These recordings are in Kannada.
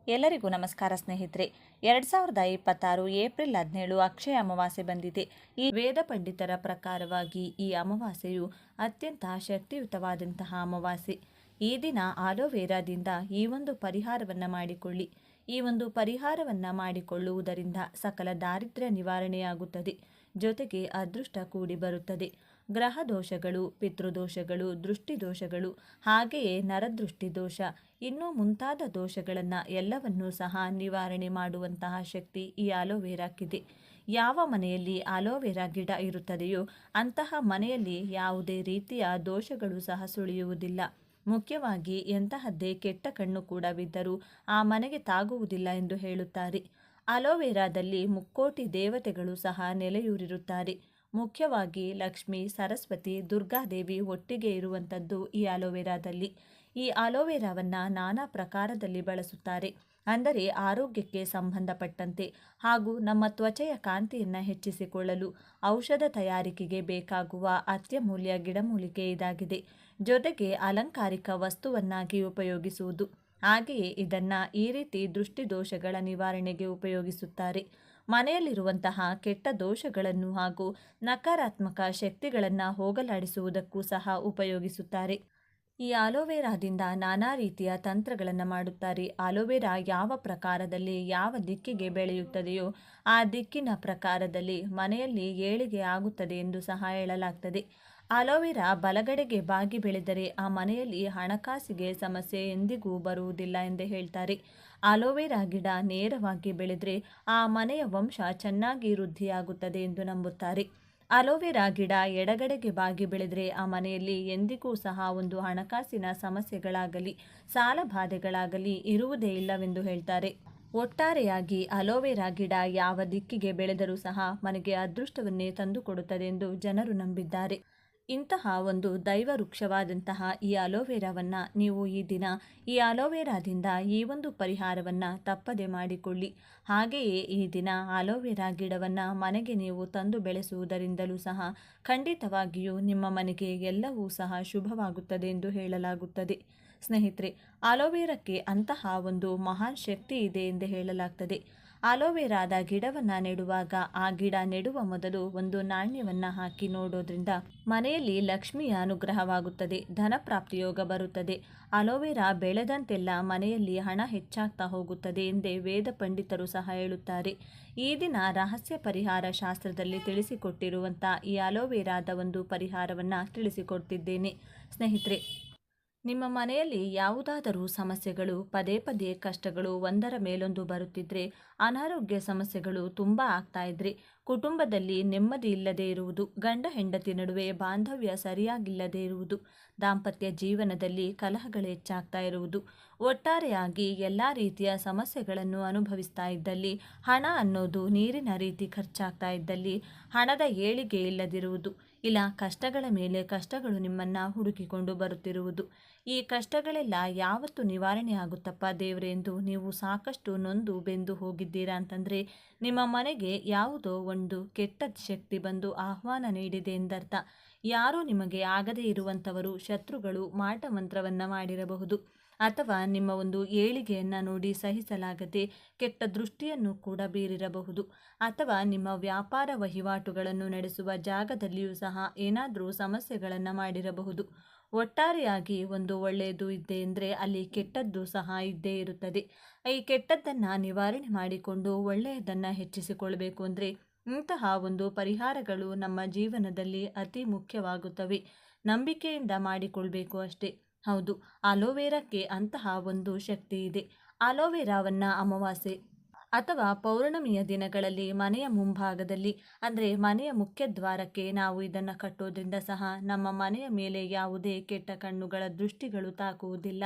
ಎಲ್ಲರಿಗೂ ನಮಸ್ಕಾರ ಸ್ನೇಹಿತರೆ. 2026 ಏಪ್ರಿಲ್ 17 ಅಕ್ಷಯ ಅಮಾವಾಸ್ಯೆ ಬಂದಿದೆ. ಈ ವೇದ ಪಂಡಿತರ ಪ್ರಕಾರವಾಗಿ ಈ ಅಮಾವಾಸ್ಯೆಯು ಅತ್ಯಂತ ಶಕ್ತಿಯುತವಾದಂತಹ ಅಮಾವಾಸ್ಯೆ. ಈ ದಿನ ಆಲೋವೆರಾದಿಂದ ಈ ಒಂದು ಪರಿಹಾರವನ್ನು ಮಾಡಿಕೊಳ್ಳಿ. ಈ ಒಂದು ಪರಿಹಾರವನ್ನು ಮಾಡಿಕೊಳ್ಳುವುದರಿಂದ ಸಕಲ ದಾರಿದ್ರ್ಯ ನಿವಾರಣೆಯಾಗುತ್ತದೆ. ಜೊತೆಗೆ ಅದೃಷ್ಟ ಕೂಡಿ ಬರುತ್ತದೆ. ಗ್ರಹ ದೋಷಗಳು, ಪಿತೃದೋಷಗಳು, ದೃಷ್ಟಿದೋಷಗಳು, ಹಾಗೆಯೇ ನರದೃಷ್ಟಿ ದೋಷ, ಇನ್ನೂ ಮುಂತಾದ ದೋಷಗಳನ್ನು ಎಲ್ಲವನ್ನೂ ಸಹ ನಿವಾರಣೆ ಮಾಡುವಂತಹ ಶಕ್ತಿ ಈ ಆಲೋವೆರಾಕ್ಕಿದೆ. ಯಾವ ಮನೆಯಲ್ಲಿ ಆಲೋವೆರಾ ಗಿಡ ಇರುತ್ತದೆಯೋ ಅಂತಹ ಮನೆಯಲ್ಲಿ ಯಾವುದೇ ರೀತಿಯ ದೋಷಗಳು ಸಹ ಸುಳಿಯುವುದಿಲ್ಲ. ಮುಖ್ಯವಾಗಿ ಎಂತಹದ್ದೇ ಕೆಟ್ಟ ಕಣ್ಣು ಕೂಡ ಬಿದ್ದರೂ ಆ ಮನೆಗೆ ತಾಗುವುದಿಲ್ಲ ಎಂದು ಹೇಳುತ್ತಾರೆ. ಅಲೋವೆರಾದಲ್ಲಿ ಮುಕ್ಕೋಟಿ ದೇವತೆಗಳು ಸಹ ನೆಲೆಯೂರಿರುತ್ತಾರೆ. ಮುಖ್ಯವಾಗಿ ಲಕ್ಷ್ಮಿ, ಸರಸ್ವತಿ, ದುರ್ಗಾದೇವಿ ಒಟ್ಟಿಗೆ ಇರುವಂಥದ್ದು ಈ ಅಲೋವೆರಾದಲ್ಲಿ. ಈ ಅಲೋವೆರಾವನ್ನು ನಾನಾ ಪ್ರಕಾರದಲ್ಲಿ ಬಳಸುತ್ತಾರೆ. ಅಂದರೆ ಆರೋಗ್ಯಕ್ಕೆ ಸಂಬಂಧಪಟ್ಟಂತೆ ಹಾಗೂ ನಮ್ಮ ತ್ವಚೆಯ ಕಾಂತಿಯನ್ನು ಹೆಚ್ಚಿಸಿಕೊಳ್ಳಲು ಔಷಧ ತಯಾರಿಕೆಗೆ ಬೇಕಾಗುವ ಅತ್ಯಮೂಲ್ಯ ಗಿಡಮೂಲಿಕೆ ಇದಾಗಿದೆ. ಜೊತೆಗೆ ಅಲಂಕಾರಿಕ ವಸ್ತುವನ್ನಾಗಿ ಉಪಯೋಗಿಸುವುದು. ಹಾಗೆಯೇ ಇದನ್ನು ಈ ರೀತಿ ದೃಷ್ಟಿದೋಷಗಳ ನಿವಾರಣೆಗೆ ಉಪಯೋಗಿಸುತ್ತಾರೆ. ಮನೆಯಲ್ಲಿರುವಂತಹ ಕೆಟ್ಟ ದೋಷಗಳನ್ನು ಹಾಗೂ ನಕಾರಾತ್ಮಕ ಶಕ್ತಿಗಳನ್ನು ಹೋಗಲಾಡಿಸುವುದಕ್ಕೂ ಸಹ ಉಪಯೋಗಿಸುತ್ತಾರೆ. ಈ ಆಲೋವೆರಾದಿಂದ ನಾನಾ ರೀತಿಯ ತಂತ್ರಗಳನ್ನು ಮಾಡುತ್ತಾರೆ. ಆಲೋವೆರಾ ಯಾವ ಪ್ರಕಾರದಲ್ಲಿ ಯಾವ ದಿಕ್ಕಿಗೆ ಬೆಳೆಯುತ್ತದೆಯೋ ಆ ದಿಕ್ಕಿನ ಪ್ರಕಾರದಲ್ಲಿ ಮನೆಯಲ್ಲಿ ಏಳಿಗೆ ಆಗುತ್ತದೆ ಎಂದು ಸಹ ಹೇಳಲಾಗ್ತದೆ. ಆಲೋವೆರಾ ಬಲಗಡೆಗೆ ಬಾಗಿ ಬೆಳೆದರೆ ಆ ಮನೆಯಲ್ಲಿ ಹಣಕಾಸಿಗೆ ಸಮಸ್ಯೆ ಎಂದಿಗೂ ಬರುವುದಿಲ್ಲ ಎಂದು ಹೇಳ್ತಾರೆ. ಆಲೋವೆರಾ ಗಿಡ ನೇರವಾಗಿ ಬೆಳೆದರೆ ಆ ಮನೆಯ ವಂಶ ಚೆನ್ನಾಗಿ ವೃದ್ಧಿಯಾಗುತ್ತದೆ ಎಂದು ನಂಬುತ್ತಾರೆ. ಅಲೋವೆರಾ ಗಿಡ ಎಡಗಡೆಗೆ ಬಾಗಿ ಬೆಳೆದರೆ ಆ ಮನೆಯಲ್ಲಿ ಎಂದಿಗೂ ಸಹ ಒಂದು ಹಣಕಾಸಿನ ಸಮಸ್ಯೆಗಳಾಗಲಿ ಸಾಲಬಾಧೆಗಳಾಗಲಿ ಇರುವುದೇ ಇಲ್ಲವೆಂದು ಹೇಳ್ತಾರೆ. ಒಟ್ಟಾರೆಯಾಗಿ ಅಲೋವೆರಾ ಗಿಡ ಯಾವ ದಿಕ್ಕಿಗೆ ಬೆಳೆದರೂ ಸಹ ಮನೆಗೆ ಅದೃಷ್ಟವನ್ನೇ ತಂದುಕೊಡುತ್ತದೆ ಎಂದು ಜನರು ನಂಬಿದ್ದಾರೆ. ಇಂತಹ ಒಂದು ದೈವ ವೃಕ್ಷವಾದಂತಹ ಈ ಅಲೋವೆರಾವನ್ನು ನೀವು ಈ ದಿನ ಈ ಅಲೋವೆರಾದಿಂದ ಈ ಒಂದು ಪರಿಹಾರವನ್ನು ತಪ್ಪದೆ ಮಾಡಿಕೊಳ್ಳಿ. ಹಾಗೆಯೇ ಈ ದಿನ ಅಲೋವೆರಾ ಗಿಡವನ್ನು ಮನೆಗೆ ನೀವು ತಂದು ಬೆಳೆಸುವುದರಿಂದಲೂ ಸಹ ಖಂಡಿತವಾಗಿಯೂ ನಿಮ್ಮ ಮನೆಗೆ ಎಲ್ಲವೂ ಸಹ ಶುಭವಾಗುತ್ತದೆ ಎಂದು ಹೇಳಲಾಗುತ್ತದೆ. ಸ್ನೇಹಿತರೆ, ಅಲೋವೆರಾಕ್ಕೆ ಅಂತಹ ಒಂದು ಮಹಾನ್ ಶಕ್ತಿ ಇದೆ ಎಂದು ಹೇಳಲಾಗ್ತದೆ. ಅಲೋವೆರಾದ ಗಿಡವನ್ನು ನೆಡುವಾಗ ಆ ಗಿಡ ನೆಡುವ ಮೊದಲು ಒಂದು ನಾಣ್ಯವನ್ನು ಹಾಕಿ ನೋಡೋದ್ರಿಂದ ಮನೆಯಲ್ಲಿ ಲಕ್ಷ್ಮಿಯ ಅನುಗ್ರಹವಾಗುತ್ತದೆ, ಧನಪ್ರಾಪ್ತಿಯೋಗ ಬರುತ್ತದೆ. ಅಲೋವೆರಾ ಬೆಳೆದಂತೆಲ್ಲ ಮನೆಯಲ್ಲಿ ಹಣ ಹೆಚ್ಚಾಗ್ತಾ ಹೋಗುತ್ತದೆ ಎಂದೇ ವೇದ ಪಂಡಿತರು ಸಹ ಹೇಳುತ್ತಾರೆ. ಈ ದಿನ ರಹಸ್ಯ ಪರಿಹಾರ ಶಾಸ್ತ್ರದಲ್ಲಿ ತಿಳಿಸಿಕೊಟ್ಟಿರುವಂಥ ಈ ಅಲೋವೆರಾದ ಒಂದು ಪರಿಹಾರವನ್ನು ತಿಳಿಸಿಕೊಡ್ತಿದ್ದೇನೆ. ಸ್ನೇಹಿತರೆ, ನಿಮ್ಮ ಮನೆಯಲ್ಲಿ ಯಾವುದಾದರೂ ಸಮಸ್ಯೆಗಳು, ಪದೇ ಪದೇ ಕಷ್ಟಗಳು ಒಂದರ ಮೇಲೊಂದು ಬರುತ್ತಿದ್ದರೆ, ಅನಾರೋಗ್ಯ ಸಮಸ್ಯೆಗಳು ತುಂಬ ಆಗ್ತಾ ಇದ್ರೆ, ಕುಟುಂಬದಲ್ಲಿ ನೆಮ್ಮದಿ ಇಲ್ಲದೆ ಇರುವುದು, ಗಂಡ ಹೆಂಡತಿ ನಡುವೆ ಬಾಂಧವ್ಯ ಸರಿಯಾಗಿಲ್ಲದೆ ಇರುವುದು, ದಾಂಪತ್ಯ ಜೀವನದಲ್ಲಿ ಕಲಹಗಳು ಹೆಚ್ಚಾಗ್ತಾ ಇರುವುದು, ಒಟ್ಟಾರೆಯಾಗಿ ಎಲ್ಲ ರೀತಿಯ ಸಮಸ್ಯೆಗಳನ್ನು ಅನುಭವಿಸ್ತಾ ಇದ್ದಲ್ಲಿ, ಹಣ ಅನ್ನೋದು ನೀರಿನ ರೀತಿ ಖರ್ಚಾಗ್ತಾ ಇದ್ದಲ್ಲಿ, ಹಣದ ಏಳಿಗೆ ಇಲ್ಲದಿರುವುದು, ಇಲ್ಲ ಕಷ್ಟಗಳ ಮೇಲೆ ಕಷ್ಟಗಳು ನಿಮ್ಮನ್ನು ಹುಡುಕಿಕೊಂಡು ಬರುತ್ತಿರುವುದು, ಈ ಕಷ್ಟಗಳೆಲ್ಲ ಯಾವತ್ತು ನಿವಾರಣೆ ಆಗುತ್ತಪ್ಪ ದೇವರೇ ಎಂದು ನೀವು ಸಾಕಷ್ಟು ನೊಂದು ಬೆಂದು ಹೋಗಿದ್ದೀರಾ ಅಂತಂದರೆ ನಿಮ್ಮ ಮನೆಗೆ ಯಾವುದೋ ಒಂದು ಕೆಟ್ಟ ಶಕ್ತಿ ಬಂದು ಆಹ್ವಾನ ನೀಡಿದೆ ಎಂದರ್ಥ. ಯಾರೂ ನಿಮಗೆ ಆಗದೇ ಇರುವಂಥವರು, ಶತ್ರುಗಳು ಮಾಟಮಂತ್ರವನ್ನು ಮಾಡಿರಬಹುದು, ಅಥವಾ ನಿಮ್ಮ ಒಂದು ಏಳಿಗೆಯನ್ನು ನೋಡಿ ಸಹಿಸಲಾಗದೆ ಕೆಟ್ಟ ದೃಷ್ಟಿಯನ್ನು ಕೂಡ ಬೀರಿರಬಹುದು, ಅಥವಾ ನಿಮ್ಮ ವ್ಯಾಪಾರ ವಹಿವಾಟುಗಳನ್ನು ನಡೆಸುವ ಜಾಗದಲ್ಲಿಯೂ ಸಹ ಏನಾದರೂ ಸಮಸ್ಯೆಗಳನ್ನು ಮಾಡಿರಬಹುದು. ಒಟ್ಟಾರೆಯಾಗಿ ಒಂದು ಒಳ್ಳೆಯದು ಇದ್ದೆ ಅಂದರೆ ಅಲ್ಲಿ ಕೆಟ್ಟದ್ದು ಸಹ ಇದ್ದೇ ಇರುತ್ತದೆ. ಈ ಕೆಟ್ಟದ್ದನ್ನು ನಿವಾರಣೆ ಮಾಡಿಕೊಂಡು ಒಳ್ಳೆಯದನ್ನು ಹೆಚ್ಚಿಸಿಕೊಳ್ಬೇಕು ಅಂದರೆ ಇಂತಹ ಒಂದು ಪರಿಹಾರಗಳು ನಮ್ಮ ಜೀವನದಲ್ಲಿ ಅತಿ ಮುಖ್ಯವಾಗುತ್ತವೆ. ನಂಬಿಕೆಯಿಂದ ಮಾಡಿಕೊಳ್ಬೇಕು ಅಷ್ಟೇ. ಹೌದು, ಅಲೋವೆರಾಕ್ಕೆ ಅಂತಹ ಒಂದು ಶಕ್ತಿ ಇದೆ. ಅಲೋವೆರಾವನ್ನು ಅಮಾವಾಸ್ಯೆ ಅಥವಾ ಪೌರ್ಣಮಿಯ ದಿನಗಳಲ್ಲಿ ಮನೆಯ ಮುಂಭಾಗದಲ್ಲಿ, ಅಂದರೆ ಮನೆಯ ಮುಖ್ಯ ದ್ವಾರಕ್ಕೆ ನಾವು ಇದನ್ನು ಕಟ್ಟೋದ್ರಿಂದ ಸಹ ನಮ್ಮ ಮನೆಯ ಮೇಲೆ ಯಾವುದೇ ಕೆಟ್ಟ ಕಣ್ಣುಗಳ ದೃಷ್ಟಿಗಳು ತಾಕುವುದಿಲ್ಲ.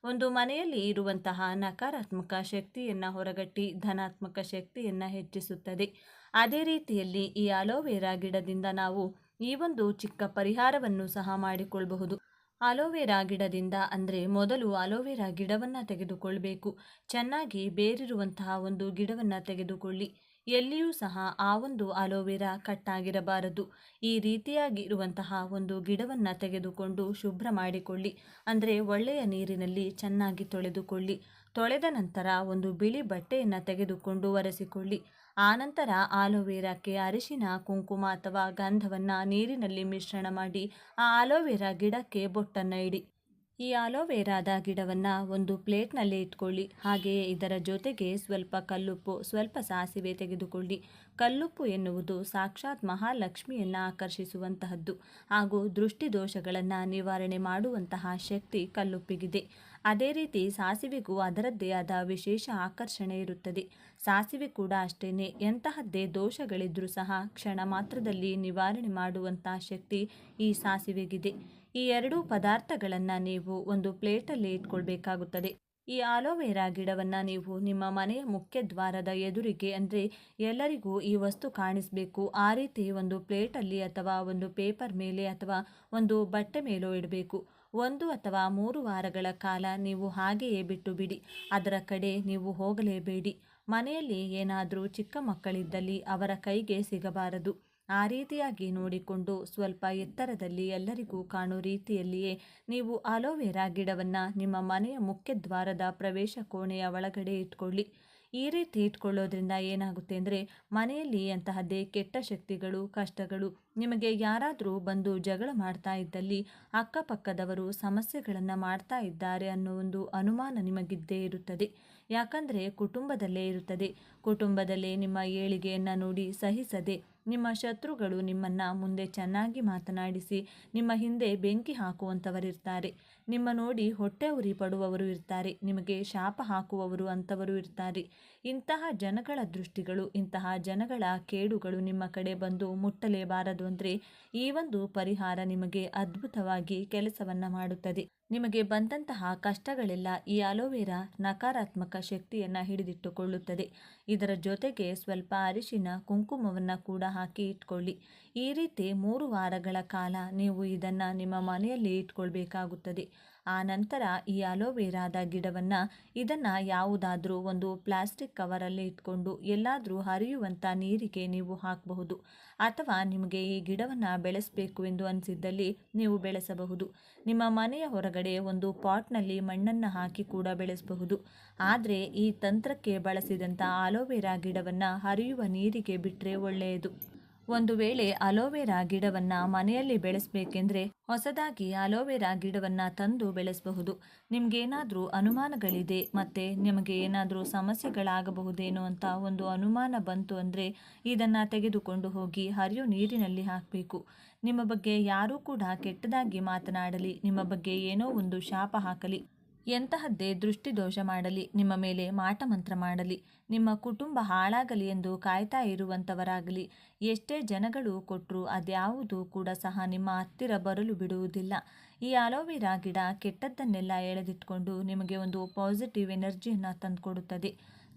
ಒಂದು ಮನೆಯಲ್ಲಿ ಇರುವಂತಹ ನಕಾರಾತ್ಮಕ ಶಕ್ತಿಯನ್ನು ಹೊರಗಟ್ಟಿ ಧನಾತ್ಮಕ ಶಕ್ತಿಯನ್ನು ಹೆಚ್ಚಿಸುತ್ತದೆ. ಅದೇ ರೀತಿಯಲ್ಲಿ ಈ ಅಲೋವೆರಾ ಗಿಡದಿಂದ ನಾವು ಈ ಒಂದು ಚಿಕ್ಕ ಪರಿಹಾರವನ್ನು ಸಹ ಮಾಡಿಕೊಳ್ಳಬಹುದು. ಅಲೋವೆರಾ ಗಿಡದಿಂದ ಅಂದರೆ ಮೊದಲು ಅಲೋವೆರಾ ಗಿಡವನ್ನು ತೆಗೆದುಕೊಳ್ಬೇಕು. ಚೆನ್ನಾಗಿ ಬೇರಿರುವಂತಹ ಒಂದು ಗಿಡವನ್ನು ತೆಗೆದುಕೊಳ್ಳಿ. ಎಲ್ಲಿಯೂ ಸಹ ಆ ಒಂದು ಅಲೋವೆರಾ ಕಟ್ಟಾಗಿರಬಾರದು. ಈ ರೀತಿಯಾಗಿ ಇರುವಂತಹ ಒಂದು ಗಿಡವನ್ನು ತೆಗೆದುಕೊಂಡು ಶುಭ್ರ ಮಾಡಿಕೊಳ್ಳಿ. ಅಂದರೆ ಒಳ್ಳೆಯ ನೀರಿನಲ್ಲಿ ಚೆನ್ನಾಗಿ ತೊಳೆದುಕೊಳ್ಳಿ. ತೊಳೆದ ನಂತರ ಒಂದು ಬಿಳಿ ಬಟ್ಟೆಯನ್ನು ತೆಗೆದುಕೊಂಡು ಒರೆಸಿಕೊಳ್ಳಿ. ಆನಂತರ ಆಲೋವೆರಾಕ್ಕೆ ಅರಿಶಿನ, ಕುಂಕುಮ ಅಥವಾ ಗಂಧವನ್ನು ನೀರಿನಲ್ಲಿ ಮಿಶ್ರಣ ಮಾಡಿ ಆ ಆಲೋವೆರಾ ಗಿಡಕ್ಕೆ ಬೊಟ್ಟನ್ನು ಇಡಿ. ಈ ಆಲೋವೆರಾದ ಗಿಡವನ್ನು ಒಂದು ಪ್ಲೇಟ್ನಲ್ಲಿ ಇಟ್ಕೊಳ್ಳಿ. ಹಾಗೆಯೇ ಇದರ ಜೊತೆಗೆ ಸ್ವಲ್ಪ ಕಲ್ಲುಪ್ಪು, ಸ್ವಲ್ಪ ಸಾಸಿವೆ ತೆಗೆದುಕೊಳ್ಳಿ. ಕಲ್ಲುಪ್ಪು ಎನ್ನುವುದು ಸಾಕ್ಷಾತ್ ಮಹಾಲಕ್ಷ್ಮಿಯನ್ನು ಆಕರ್ಷಿಸುವಂತಹದ್ದು ಹಾಗೂ ದೃಷ್ಟಿದೋಷಗಳನ್ನು ನಿವಾರಣೆ ಮಾಡುವಂತಹ ಶಕ್ತಿ ಕಲ್ಲುಪ್ಪಿಗಿದೆ. ಅದೇ ರೀತಿ ಸಾಸಿವೆಗೂ ಅದರದ್ದೇ ಆದ ವಿಶೇಷ ಆಕರ್ಷಣೆ ಇರುತ್ತದೆ. ಸಾಸಿವೆ ಕೂಡ ಅಷ್ಟೇನೆ, ಎಂತಹದ್ದೇ ದೋಷಗಳಿದ್ರೂ ಸಹ ಕ್ಷಣ ಮಾತ್ರದಲ್ಲಿ ನಿವಾರಣೆ ಮಾಡುವಂತಹ ಶಕ್ತಿ ಈ ಸಾಸಿವೆಗಿದೆ. ಈ ಎರಡೂ ಪದಾರ್ಥಗಳನ್ನು ನೀವು ಒಂದು ಪ್ಲೇಟಲ್ಲಿ ಇಟ್ಕೊಳ್ಬೇಕಾಗುತ್ತದೆ. ಈ ಆಲೋವೆರಾ ಗಿಡವನ್ನು ನೀವು ನಿಮ್ಮ ಮನೆಯ ಮುಖ್ಯ ದ್ವಾರದ ಎದುರಿಗೆ, ಅಂದರೆ ಎಲ್ಲರಿಗೂ ಈ ವಸ್ತು ಕಾಣಿಸಬೇಕು ಆ ರೀತಿ ಒಂದು ಪ್ಲೇಟಲ್ಲಿ ಅಥವಾ ಒಂದು ಪೇಪರ್ ಮೇಲೆ ಅಥವಾ ಒಂದು ಬಟ್ಟೆ ಮೇಲೋ ಇಡಬೇಕು. 1 ಅಥವಾ 3 ವಾರಗಳ ಕಾಲ ನೀವು ಹಾಗೆಯೇ ಬಿಟ್ಟು ಬಿಡಿ. ಅದರ ಕಡೆ ನೀವು ಹೋಗಲೇಬೇಡಿ. ಮನೆಯಲ್ಲಿ ಏನಾದರೂ ಚಿಕ್ಕ ಮಕ್ಕಳಿದ್ದಲ್ಲಿ ಅವರ ಕೈಗೆ ಸಿಗಬಾರದು. ಆ ರೀತಿಯಾಗಿ ನೋಡಿಕೊಂಡು ಸ್ವಲ್ಪ ಎತ್ತರದಲ್ಲಿ ಎಲ್ಲರಿಗೂ ಕಾಣೋ ರೀತಿಯಲ್ಲಿಯೇ ನೀವು ಆಲೋವೆರಾ ಗಿಡವನ್ನು ನಿಮ್ಮ ಮನೆಯ ಮುಖ್ಯ ದ್ವಾರದ ಪ್ರವೇಶ ಕೋಣೆಯ ಒಳಗಡೆ ಇಟ್ಕೊಳ್ಳಿ. ಈ ರೀತಿ ಇಟ್ಕೊಳ್ಳೋದ್ರಿಂದ ಏನಾಗುತ್ತೆ ಅಂದರೆ ಮನೆಯಲ್ಲಿ ಅಂತಹದ್ದೇ ಕೆಟ್ಟ ಶಕ್ತಿಗಳು, ಕಷ್ಟಗಳು, ನಿಮಗೆ ಯಾರಾದರೂ ಬಂದು ಜಗಳ ಮಾಡ್ತಾ ಇದ್ದಲ್ಲಿ, ಅಕ್ಕಪಕ್ಕದವರು ಸಮಸ್ಯೆಗಳನ್ನು ಮಾಡ್ತಾ ಇದ್ದಾರೆ ಅನ್ನೋ ಒಂದು ಅನುಮಾನ ನಿಮಗಿದ್ದೇ ಇರುತ್ತದೆ. ಯಾಕಂದರೆ ಕುಟುಂಬದಲ್ಲೇ ಇರುತ್ತದೆ. ಕುಟುಂಬದಲ್ಲೇ ನಿಮ್ಮ ಏಳಿಗೆಯನ್ನು ನೋಡಿ ಸಹಿಸದೆ ನಿಮ್ಮ ಶತ್ರುಗಳು ನಿಮ್ಮನ್ನು ಮುಂದೆ ಚೆನ್ನಾಗಿ ಮಾತನಾಡಿಸಿ ನಿಮ್ಮ ಹಿಂದೆ ಬೆಂಕಿ ಹಾಕುವಂಥವರಿರ್ತಾರೆ. ನಿಮ್ಮ ನೋಡಿ ಹೊಟ್ಟೆ ಉರಿ ಪಡುವವರು ಇರ್ತಾರೆ. ನಿಮಗೆ ಶಾಪ ಹಾಕುವವರು ಅಂಥವರು ಇರ್ತಾರೆ. ಇಂತಹ ಜನಗಳ ದೃಷ್ಟಿಗಳು, ಇಂತಹ ಜನಗಳ ಕೇಡುಗಳು ನಿಮ್ಮ ಕಡೆ ಬಂದು ಮುಟ್ಟಲೇಬಾರದು ಅಂದರೆ ಈ ಒಂದು ಪರಿಹಾರ ನಿಮಗೆ ಅದ್ಭುತವಾಗಿ ಕೆಲಸವನ್ನು ಮಾಡುತ್ತದೆ. ನಿಮಗೆ ಬಂದಂತಹ ಕಷ್ಟಗಳೆಲ್ಲ ಈ ಆಲೋವೆರಾ ನಕಾರಾತ್ಮಕ ಶಕ್ತಿಯನ್ನು ಹಿಡಿದಿಟ್ಟುಕೊಳ್ಳುತ್ತದೆ. ಇದರ ಜೊತೆಗೆ ಸ್ವಲ್ಪ ಅರಿಶಿನ, ಕುಂಕುಮವನ್ನು ಕೂಡ ಹಾಕಿ ಇಟ್ಕೊಳ್ಳಿ. ಈ ರೀತಿ 3 ವಾರಗಳ ಕಾಲ ನೀವು ಇದನ್ನು ನಿಮ್ಮ ಮನೆಯಲ್ಲಿ ಇಟ್ಕೊಳ್ಬೇಕಾಗುತ್ತದೆ. ಆ ನಂತರ ಈ ಆಲೋವೆರಾದ ಗಿಡವನ್ನು ಯಾವುದಾದ್ರೂ ಒಂದು ಪ್ಲಾಸ್ಟಿಕ್ ಕವರಲ್ಲಿ ಇಟ್ಕೊಂಡು ಎಲ್ಲಾದರೂ ಹರಿಯುವಂಥ ನೀರಿಗೆ ನೀವು ಹಾಕಬಹುದು. ಅಥವಾ ನಿಮಗೆ ಈ ಗಿಡವನ್ನು ಬೆಳೆಸಬೇಕು ಎಂದು ಅನಿಸಿದ್ದಲ್ಲಿ ನೀವು ಬೆಳೆಸಬಹುದು. ನಿಮ್ಮ ಮನೆಯ ಹೊರಗಡೆ ಒಂದು ಪಾಟ್ನಲ್ಲಿ ಮಣ್ಣನ್ನು ಹಾಕಿ ಕೂಡ ಬೆಳೆಸಬಹುದು. ಆದರೆ ಈ ತಂತ್ರಕ್ಕೆ ಬಳಸಿದಂಥ ಆಲೋವೆರಾ ಗಿಡವನ್ನು ಹರಿಯುವ ನೀರಿಗೆ ಬಿಟ್ಟರೆ ಒಳ್ಳೆಯದು. ಒಂದು ವೇಳೆ ಅಲೋವೆರಾ ಗಿಡವನ್ನು ಮನೆಯಲ್ಲಿ ಬೆಳೆಸಬೇಕೆಂದರೆ ಹೊಸದಾಗಿ ಅಲೋವೆರಾ ಗಿಡವನ್ನು ತಂದು ಬೆಳೆಸಬಹುದು. ನಿಮಗೇನಾದರೂ ಅನುಮಾನಗಳಿದೆ ಮತ್ತು ನಿಮಗೆ ಏನಾದರೂ ಸಮಸ್ಯೆಗಳಾಗಬಹುದೇನೋ ಅಂತ ಒಂದು ಅನುಮಾನ ಬಂತು ಅಂದರೆ ಇದನ್ನು ತೆಗೆದುಕೊಂಡು ಹೋಗಿ ಹರಿಯೋ ನೀರಿನಲ್ಲಿ ಹಾಕಬೇಕು. ನಿಮ್ಮ ಬಗ್ಗೆ ಯಾರೂ ಕೂಡ ಕೆಟ್ಟದಾಗಿ ಮಾತನಾಡಲಿ, ನಿಮ್ಮ ಬಗ್ಗೆ ಏನೋ ಒಂದು ಶಾಪ ಹಾಕಲಿ, ಎಂತಹದ್ದೇ ದೃಷ್ಟಿದೋಷ ಮಾಡಲಿ, ನಿಮ್ಮ ಮೇಲೆ ಮಾಟಮಂತ್ರ ಮಾಡಲಿ, ನಿಮ್ಮ ಕುಟುಂಬ ಹಾಳಾಗಲಿ ಎಂದು ಕಾಯ್ತಾ ಇರುವಂಥವರಾಗಲಿ, ಎಷ್ಟೇ ಜನಗಳು ಕೊಟ್ಟರೂ ಅದ್ಯಾವುದೂ ಕೂಡ ಸಹ ನಿಮ್ಮ ಹತ್ತಿರ ಬರಲು ಬಿಡುವುದಿಲ್ಲ. ಈ ಆಲೋವೆರಾ ಗಿಡ ಕೆಟ್ಟದ್ದನ್ನೆಲ್ಲ ಎಳೆದಿಟ್ಕೊಂಡು ನಿಮಗೆ ಒಂದು ಪಾಸಿಟಿವ್ ಎನರ್ಜಿಯನ್ನು ತಂದುಕೊಡುತ್ತದೆ.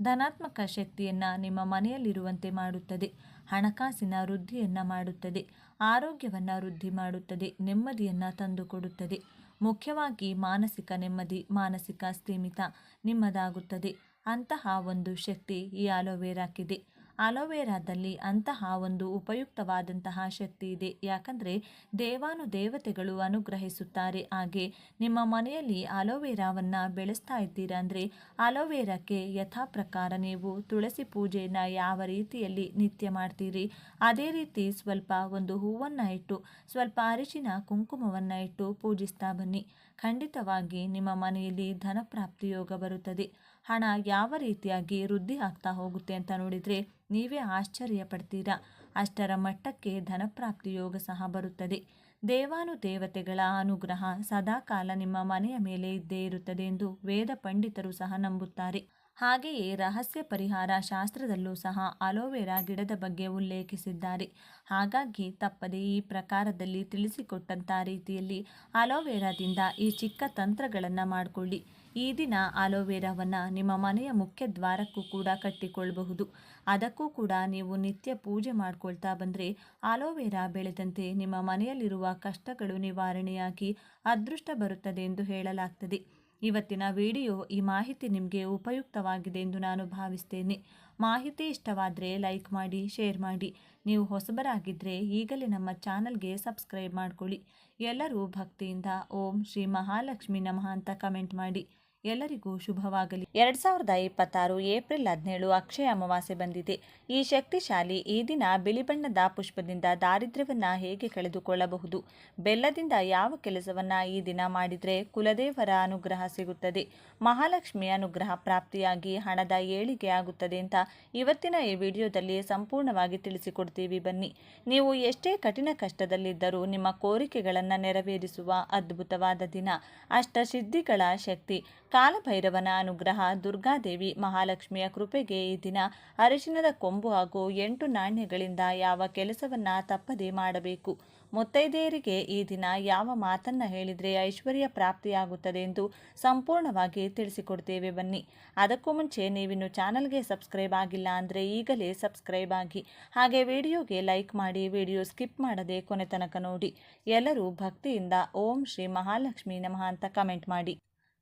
ಧನಾತ್ಮಕ ಶಕ್ತಿಯನ್ನು ನಿಮ್ಮ ಮನೆಯಲ್ಲಿರುವಂತೆ ಮಾಡುತ್ತದೆ. ಹಣಕಾಸಿನ ವೃದ್ಧಿಯನ್ನು ಮಾಡುತ್ತದೆ. ಆರೋಗ್ಯವನ್ನು ವೃದ್ಧಿ ಮಾಡುತ್ತದೆ. ನೆಮ್ಮದಿಯನ್ನು ತಂದುಕೊಡುತ್ತದೆ. ಮುಖ್ಯವಾಗಿ ಮಾನಸಿಕ ನೆಮ್ಮದಿ, ಮಾನಸಿಕ ಸ್ಥಿಮಿತ ನಿಮ್ಮದಾಗುತ್ತದೆ. ಅಂತಹ ಒಂದು ಶಕ್ತಿ ಈ ಆಲೋವೆರಾಕ್ಕಿದೆ. ಆಲೋವೆರಾದಲ್ಲಿ ಅಂತಹ ಒಂದು ಉಪಯುಕ್ತವಾದಂತಹ ಶಕ್ತಿ ಇದೆ. ಯಾಕಂದರೆ ದೇವಾನುದೇವತೆಗಳು ಅನುಗ್ರಹಿಸುತ್ತಾರೆ. ಹಾಗೆ ನಿಮ್ಮ ಮನೆಯಲ್ಲಿ ಆಲೋವೆರಾವನ್ನು ಬೆಳೆಸ್ತಾ ಇದ್ದೀರಾ ಅಂದರೆ ಆಲೋವೆರಾಕ್ಕೆ ಯಥಾ ಪ್ರಕಾರ ನೀವು ತುಳಸಿ ಪೂಜೆಯನ್ನು ಯಾವ ರೀತಿಯಲ್ಲಿ ನಿತ್ಯ ಮಾಡ್ತೀರಿ ಅದೇ ರೀತಿ ಸ್ವಲ್ಪ ಒಂದು ಹೂವನ್ನು ಇಟ್ಟು ಸ್ವಲ್ಪ ಅರಿಶಿನ ಕುಂಕುಮವನ್ನು ಇಟ್ಟು ಪೂಜಿಸ್ತಾ ಬನ್ನಿ. ಖಂಡಿತವಾಗಿ ನಿಮ್ಮ ಮನೆಯಲ್ಲಿ ಧನಪ್ರಾಪ್ತಿ ಯೋಗ ಬರುತ್ತದೆ. ಹಣ ಯಾವ ರೀತಿಯಾಗಿ ವೃದ್ಧಿ ಆಗ್ತಾ ಹೋಗುತ್ತೆ ಅಂತ ನೋಡಿದರೆ ನೀವೇ ಆಶ್ಚರ್ಯ ಪಡ್ತೀರಾ. ಅಷ್ಟರ ಮಟ್ಟಕ್ಕೆ ಧನಪ್ರಾಪ್ತಿ ಯೋಗ ಸಹ ಬರುತ್ತದೆ. ದೇವಾನುದೇವತೆಗಳ ಅನುಗ್ರಹ ಸದಾಕಾಲ ನಿಮ್ಮ ಮನೆಯ ಮೇಲೆ ಇದ್ದೇ ಇರುತ್ತದೆ ಎಂದು ವೇದ ಪಂಡಿತರು ಸಹ ನಂಬುತ್ತಾರೆ. ಹಾಗೆಯೇ ರಹಸ್ಯ ಪರಿಹಾರ ಶಾಸ್ತ್ರದಲ್ಲೂ ಸಹ ಅಲೋವೆರಾ ಗಿಡದ ಬಗ್ಗೆ ಉಲ್ಲೇಖಿಸಿದ್ದಾರೆ. ಹಾಗಾಗಿ ತಪ್ಪದೆ ಈ ಪ್ರಕಾರದಲ್ಲಿ ತಿಳಿಸಿಕೊಟ್ಟಂಥ ರೀತಿಯಲ್ಲಿ ಅಲೋವೆರಾದಿಂದ ಈ ಚಿಕ್ಕ ತಂತ್ರಗಳನ್ನು ಮಾಡಿಕೊಳ್ಳಿ. ಈ ದಿನ ಅಲೋವೆರಾವನ್ನು ನಿಮ್ಮ ಮನೆಯ ಮುಖ್ಯ ದ್ವಾರಕ್ಕೂ ಕೂಡ ಕಟ್ಟಿಕೊಳ್ಳಬಹುದು. ಅದಕ್ಕೂ ಕೂಡ ನೀವು ನಿತ್ಯ ಪೂಜೆ ಮಾಡ್ಕೊಳ್ತಾ ಬಂದರೆ ಅಲೋವೆರಾ ಬೆಳೆದಂತೆ ನಿಮ್ಮ ಮನೆಯಲ್ಲಿರುವ ಕಷ್ಟಗಳು ನಿವಾರಣೆಯಾಗಿ ಅದೃಷ್ಟ ಬರುತ್ತದೆ ಎಂದು ಹೇಳಲಾಗ್ತದೆ. ಇವತ್ತಿನ ವಿಡಿಯೋ ಈ ಮಾಹಿತಿ ನಿಮಗೆ ಉಪಯುಕ್ತವಾಗಿದೆ ಎಂದು ನಾನು ಭಾವಿಸ್ತೇನೆ. ಮಾಹಿತಿ ಇಷ್ಟವಾದರೆ ಲೈಕ್ ಮಾಡಿ, ಶೇರ್ ಮಾಡಿ. ನೀವು ಹೊಸಬರಾಗಿದ್ದರೆ ಈಗಲೇ ನಮ್ಮ ಚಾನಲ್ಗೆ ಸಬ್ಸ್ಕ್ರೈಬ್ ಮಾಡ್ಕೊಳ್ಳಿ. ಎಲ್ಲರೂ ಭಕ್ತಿಯಿಂದ ಓಂ ಶ್ರೀ ಮಹಾಲಕ್ಷ್ಮಿ ನಮಃ ಅಂತ ಕಮೆಂಟ್ ಮಾಡಿ. ಎಲ್ಲರಿಗೂ ಶುಭವಾಗಲಿ. 2026 ಏಪ್ರಿಲ್ 17 ಅಕ್ಷಯ ಅಮಾವಾಸ್ಯೆ ಬಂದಿದೆ. ಈ ಶಕ್ತಿಶಾಲಿ ಈ ದಿನ ಬಿಳಿ ಬಣ್ಣದ ಪುಷ್ಪದಿಂದ ದಾರಿದ್ರ್ಯವನ್ನ ಹೇಗೆ ಕಳೆದುಕೊಳ್ಳಬಹುದು, ಬೆಲ್ಲದಿಂದ ಯಾವ ಕೆಲಸವನ್ನ ಈ ದಿನ ಮಾಡಿದ್ರೆ ಕುಲದೇವರ ಅನುಗ್ರಹ ಸಿಗುತ್ತದೆ, ಮಹಾಲಕ್ಷ್ಮಿ ಅನುಗ್ರಹ ಪ್ರಾಪ್ತಿಯಾಗಿ ಹಣದ ಏಳಿಗೆ ಆಗುತ್ತದೆ ಅಂತ ಇವತ್ತಿನ ಈ ವಿಡಿಯೋದಲ್ಲಿ ಸಂಪೂರ್ಣವಾಗಿ ತಿಳಿಸಿಕೊಡ್ತೀವಿ. ಬನ್ನಿ. ನೀವು ಎಷ್ಟೇ ಕಠಿಣ ಕಷ್ಟದಲ್ಲಿದ್ದರೂ ನಿಮ್ಮ ಕೋರಿಕೆಗಳನ್ನು ನೆರವೇರಿಸುವ ಅದ್ಭುತವಾದ ದಿನ. ಅಷ್ಟಸಿದ್ಧಿಗಳ ಶಕ್ತಿ, ಕಾಲಭೈರವನ ಅನುಗ್ರಹ, ದುರ್ಗಾದೇವಿ ಮಹಾಲಕ್ಷ್ಮಿಯ ಕೃಪೆಗೆ ಈ ದಿನ ಅರಿಶಿನದ ಕೊಂಬು ಹಾಗೂ 8 ನಾಣ್ಯಗಳಿಂದ ಯಾವ ಕೆಲಸವನ್ನ ತಪ್ಪದೇ ಮಾಡಬೇಕು. ಮುತ್ತೈದೆಯರಿಗೆ ಈ ದಿನ ಯಾವ ಮಾತನ್ನ ಹೇಳಿದ್ರೆ ಐಶ್ವರ್ಯ ಪ್ರಾಪ್ತಿಯಾಗುತ್ತದೆ ಎಂದು ಸಂಪೂರ್ಣವಾಗಿ ತಿಳಿಸಿಕೊಡ್ತೇವೆ. ಬನ್ನಿ. ಅದಕ್ಕೂ ಮುಂಚೆ ನೀವಿನ್ನು ಚಾನಲ್ಗೆ ಸಬ್ಸ್ಕ್ರೈಬ್ ಆಗಿಲ್ಲ ಅಂದರೆ ಈಗಲೇ ಸಬ್ಸ್ಕ್ರೈಬ್ ಆಗಿ, ಹಾಗೆ ವಿಡಿಯೋಗೆ ಲೈಕ್ ಮಾಡಿ, ವಿಡಿಯೋ ಸ್ಕಿಪ್ ಮಾಡದೆ ಕೊನೆ ತನಕ ನೋಡಿ. ಎಲ್ಲರೂ ಭಕ್ತಿಯಿಂದ ಓಂ ಶ್ರೀ ಮಹಾಲಕ್ಷ್ಮಿ ನಮಃ ಅಂತ ಕಮೆಂಟ್ ಮಾಡಿ.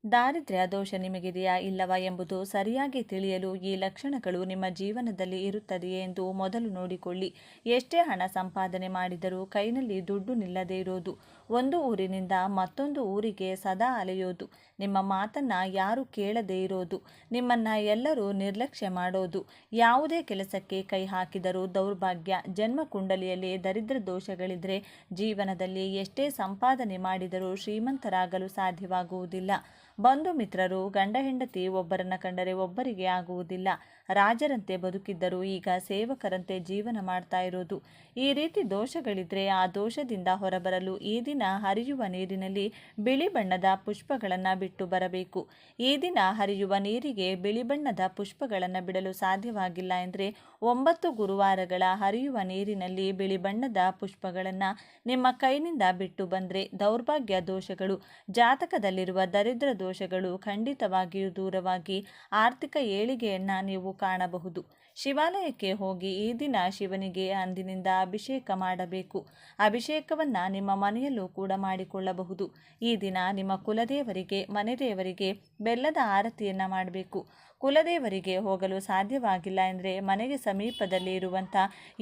ದಾರಿದ್ರ್ಯ ದೋಷ ನಿಮಗಿದೆಯಾ ಇಲ್ಲವಾ ಎಂಬುದು ಸರಿಯಾಗಿ ತಿಳಿಯಲು ಈ ಲಕ್ಷಣಗಳು ನಿಮ್ಮ ಜೀವನದಲ್ಲಿ ಇರುತ್ತದೆಯೇ ಎಂದು ಮೊದಲು ನೋಡಿಕೊಳ್ಳಿ. ಎಷ್ಟೇ ಹಣ ಸಂಪಾದನೆ ಮಾಡಿದರೂ ಕೈನಲ್ಲಿ ದುಡ್ಡು ನಿಲ್ಲದೇ ಇರೋದು, ಒಂದು ಊರಿನಿಂದ ಮತ್ತೊಂದು ಊರಿಗೆ ಸದಾ ಅಲೆಯೋದು, ನಿಮ್ಮ ಮಾತನ್ನ ಯಾರು ಕೇಳದೇ ಇರೋದು, ನಿಮ್ಮನ್ನ ಎಲ್ಲರೂ ನಿರ್ಲಕ್ಷ್ಯ ಮಾಡೋದು, ಯಾವುದೇ ಕೆಲಸಕ್ಕೆ ಕೈ ಹಾಕಿದರೂ ದೌರ್ಭಾಗ್ಯ, ಜನ್ಮ ಕುಂಡಲಿಯಲ್ಲಿ ದರಿದ್ರ ದೋಷಗಳಿದ್ರೆ ಜೀವನದಲ್ಲಿ ಎಷ್ಟೇ ಸಂಪಾದನೆ ಮಾಡಿದರೂ ಶ್ರೀಮಂತರಾಗಲು ಸಾಧ್ಯವಾಗುವುದಿಲ್ಲ. ಬಂಧು ಮಿತ್ರರು, ಗಂಡ ಹೆಂಡತಿ ಒಬ್ಬರನ್ನ ಕಂಡರೆ ಒಬ್ಬರಿಗೆ ಆಗುವುದಿಲ್ಲ. ರಾಜರಂತೆ ಬದುಕಿದ್ದರೂ ಈಗ ಸೇವಕರಂತೆ ಜೀವನ ಮಾಡ್ತಾ ಇರೋದು. ಈ ರೀತಿ ದೋಷಗಳಿದ್ರೆ ಆ ದೋಷದಿಂದ ಹೊರಬರಲು ಈ ದಿನ ಹರಿಯುವ ನೀರಿನಲ್ಲಿ ಬಿಳಿ ಬಣ್ಣದ ಪುಷ್ಪಗಳನ್ನು ಬಿಟ್ಟು ಬರಬೇಕು. ಈ ದಿನ ಹರಿಯುವ ನೀರಿಗೆ ಬಿಳಿ ಬಣ್ಣದ ಪುಷ್ಪಗಳನ್ನು ಬಿಡಲು ಸಾಧ್ಯವಾಗಿಲ್ಲ ಎಂದರೆ 9 ಗುರುವಾರಗಳ ಹರಿಯುವ ನೀರಿನಲ್ಲಿ ಬಿಳಿ ಬಣ್ಣದ ಪುಷ್ಪಗಳನ್ನು ನಿಮ್ಮ ಕೈನಿಂದ ಬಿಟ್ಟು ಬಂದರೆ ದೌರ್ಭಾಗ್ಯ ದೋಷಗಳು, ಜಾತಕದಲ್ಲಿರುವ ದರಿದ್ರ ದೋಷಗಳು ಖಂಡಿತವಾಗಿಯೂ ದೂರವಾಗಿ ಆರ್ಥಿಕ ಏಳಿಗೆಯನ್ನ ನೀವು ಕಾಣಬಹುದು. ಶಿವಾಲಯಕ್ಕೆ ಹೋಗಿ ಈ ದಿನ ಶಿವನಿಗೆ ಅಂದಿನಿಂದ ಅಭಿಷೇಕ ಮಾಡಬೇಕು. ಅಭಿಷೇಕವನ್ನ ನಿಮ್ಮ ಮನೆಯಲ್ಲೂ ಕೂಡ ಮಾಡಿಕೊಳ್ಳಬಹುದು. ಈ ದಿನ ನಿಮ್ಮ ಕುಲದೇವರಿಗೆ, ಮನೆದೇವರಿಗೆ ಬೆಲ್ಲದ ಆರತಿಯನ್ನ ಮಾಡಬೇಕು. ಕುಲದೇವರಿಗೆ ಹೋಗಲು ಸಾಧ್ಯವಾಗಿಲ್ಲ ಎಂದರೆ ಮನೆಗೆ ಸಮೀಪದಲ್ಲಿ ಇರುವಂಥ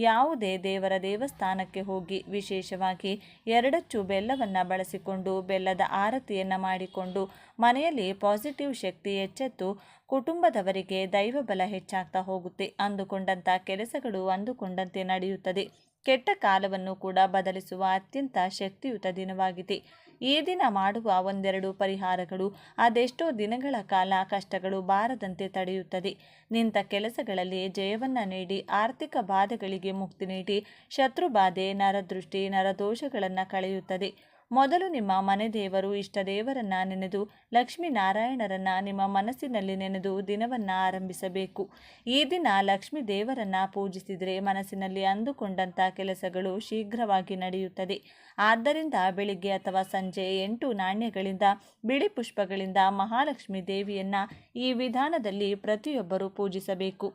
ಯಾವುದೇ ದೇವರ ದೇವಸ್ಥಾನಕ್ಕೆ ಹೋಗಿ ವಿಶೇಷವಾಗಿ 2 ಅಚ್ಚು ಬೆಲ್ಲವನ್ನು ಬಳಸಿಕೊಂಡು ಬೆಲ್ಲದ ಆರತಿಯನ್ನು ಮಾಡಿಕೊಂಡು ಮನೆಯಲ್ಲಿ ಪಾಸಿಟಿವ್ ಶಕ್ತಿ ಹೆಚ್ಚೆತ್ತು ಕುಟುಂಬದವರಿಗೆ ದೈವ ಬಲ ಹೆಚ್ಚಾಗ್ತಾ ಹೋಗುತ್ತೆ. ಅಂದುಕೊಂಡಂಥ ಕೆಲಸಗಳು ಅಂದುಕೊಂಡಂತೆ ನಡೆಯುತ್ತದೆ. ಕೆಟ್ಟ ಕಾಲವನ್ನು ಕೂಡ ಬದಲಿಸುವ ಅತ್ಯಂತ ಶಕ್ತಿಯುತ ದಿನವಾಗಿದೆ. ಈ ದಿನ ಮಾಡುವ ಒಂದೆರಡು ಪರಿಹಾರಗಳು ಅದೆಷ್ಟೋ ದಿನಗಳ ಕಾಲ ಕಷ್ಟಗಳು ಬಾರದಂತೆ ತಡೆಯುತ್ತದೆ. ನಿಂತ ಕೆಲಸಗಳಲ್ಲಿ ಜಯವನ್ನ ನೀಡಿ ಆರ್ಥಿಕ ಬಾಧೆಗಳಿಗೆ ಮುಕ್ತಿ ನೀಡಿ ಶತ್ರು ಬಾಧೆ, ನರದೃಷ್ಟಿ, ನರದೋಷಗಳನ್ನು ಕಳೆಯುತ್ತದೆ. ಮೊದಲು ನಿಮ್ಮ ಮನೆ ದೇವರು, ಇಷ್ಟ ದೇವರನ್ನ ನೆನೆದು ಲಕ್ಷ್ಮೀನಾರಾಯಣರನ್ನ ನಿಮ್ಮ ಮನಸ್ಸಿನಲ್ಲಿ ನೆನೆದು ದಿನವನ್ನ ಆರಂಭಿಸಬೇಕು. ಈ ದಿನ ಲಕ್ಷ್ಮೀ ದೇವರನ್ನ ಪೂಜಿಸಿದರೆ ಮನಸ್ಸಿನಲ್ಲಿ ಅಂದುಕೊಂಡಂಥ ಕೆಲಸಗಳು ಶೀಘ್ರವಾಗಿ ನಡೆಯುತ್ತದೆ. ಆದ್ದರಿಂದ ಬೆಳಿಗ್ಗೆ ಅಥವಾ ಸಂಜೆ 8 ನಾಣ್ಯಗಳಿಂದ, ಬಿಳಿ ಪುಷ್ಪಗಳಿಂದ ಮಹಾಲಕ್ಷ್ಮಿ ದೇವಿಯನ್ನ ಈ ವಿಧಾನದಲ್ಲಿ ಪ್ರತಿಯೊಬ್ಬರೂ ಪೂಜಿಸಬೇಕು.